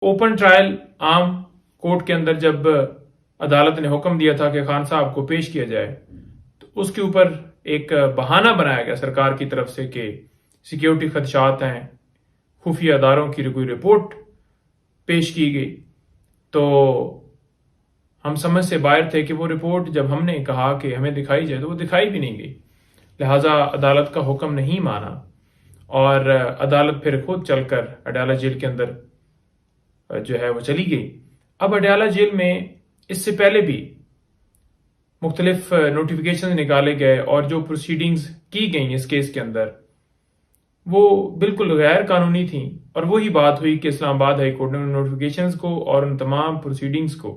Open trial आम court के अंदर जब अदालत ने हुक्म दिया था कि खान साहब को पेश किया जाए, तो उसके ऊपर एक बहाना बनाया गया सरकार की तरफ से कि सिक्योरिटी खदशात हैं, खुफिया अदारों की कोई रिपोर्ट पेश की गई। तो हम समझ से बाहर थे कि वो रिपोर्ट जब हमने कहा कि हमें दिखाई जाए तो वो दिखाई भी नहीं गई। लिहाजा अदालत का हुक्म नहीं माना और अदालत फिर खुद चलकर अडयाला जेल के अंदर जो है वो चली गई। अब अडयाला जेल में इससे पहले भी मुख्तलिफ नोटिफिकेशन निकाले गए और जो प्रोसीडिंग्स की गई इस केस के अंदर वो बिल्कुल गैर कानूनी थी। और वही बात हुई कि इस्लामाबाद हाई कोर्ट ने उन नोटिफिकेशंस को और उन तमाम प्रोसीडिंग्स को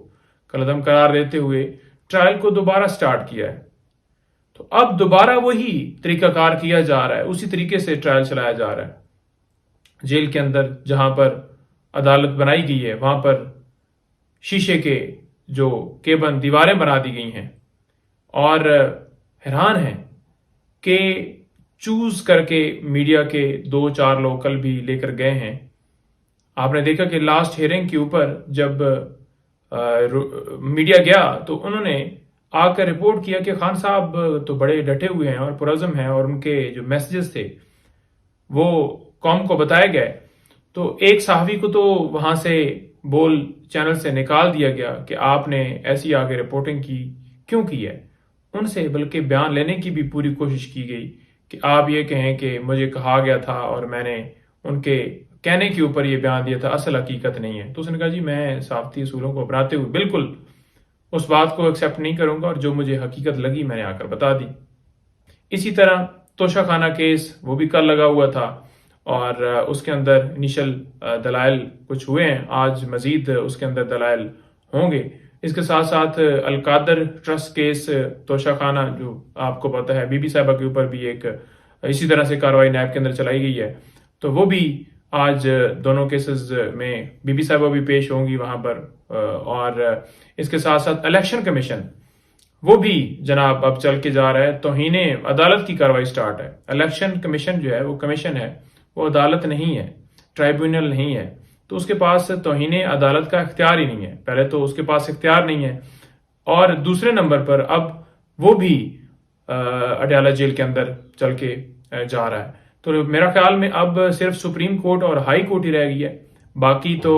कलअदम करार देते हुए ट्रायल को दोबारा स्टार्ट किया है। तो अब दोबारा वही तरीकाकार किया जा रहा है, उसी तरीके से ट्रायल चलाया जा रहा है। जेल के अंदर जहां पर अदालत बनाई गई है वहां पर शीशे के जो केबन दीवारें बना दी गई हैं और हैरान है कि चूज करके मीडिया के 2-4 लोग कल भी लेकर गए हैं। आपने देखा कि लास्ट हियरिंग के ऊपर जब मीडिया गया तो उन्होंने आकर रिपोर्ट किया कि खान साहब तो बड़े डटे हुए हैं और पुरज़म हैं और उनके जो मैसेजेस थे वो कौम को बताए गए। तो एक सहाफ़ी को तो वहां से बोल चैनल से निकाल दिया गया कि आपने ऐसी आगे रिपोर्टिंग की क्यों की है। उनसे बल्कि बयान लेने की भी पूरी कोशिश की गई कि आप ये कहें कि मुझे कहा गया था और मैंने उनके कहने के ऊपर ये बयान दिया था, असल हकीकत नहीं है। तो उसने कहा जी मैं सहाफ़ती असूलों को अपनाते हुए बिल्कुल उस बात को एक्सेप्ट नहीं करूंगा और जो मुझे हकीकत लगी मैंने आकर बता दी। इसी तरह तोशाखाना केस वो भी कल लगा हुआ था और उसके अंदर इनिशियल दलाइल कुछ हुए हैं, आज मजीद उसके अंदर दलाइल होंगे। इसके साथ साथ अलकादर ट्रस्ट केस तोशाखाना जो आपको पता है बीबी साहिबा के ऊपर भी एक इसी तरह से कार्रवाई नैब के अंदर चलाई गई है। तो वो भी आज दोनों केसेस में बीबी साहिबा भी पेश होंगी वहां पर। और इसके साथ साथ इलेक्शन कमीशन वो भी जनाब अब चल के जा रहा है, तौहीने अदालत की कार्रवाई स्टार्ट है। इलेक्शन कमीशन जो है वो कमीशन है, वो अदालत नहीं है, ट्राइब्यूनल नहीं है। तो उसके पास तौहीने अदालत का इख्तियार ही नहीं है। पहले तो उसके पास इख्तियार नहीं है और दूसरे नंबर पर अब वो भी अडयाला जेल के अंदर चल के जा रहा है। तो मेरा ख्याल में अब सिर्फ सुप्रीम कोर्ट और हाई कोर्ट ही रह गई है। बाकी तो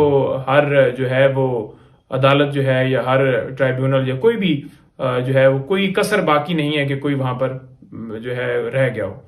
हर जो है वो अदालत जो है या हर ट्राइब्यूनल या कोई भी जो है वो कोई कसर बाकी नहीं है कि कोई वहां पर जो है रह गया हो।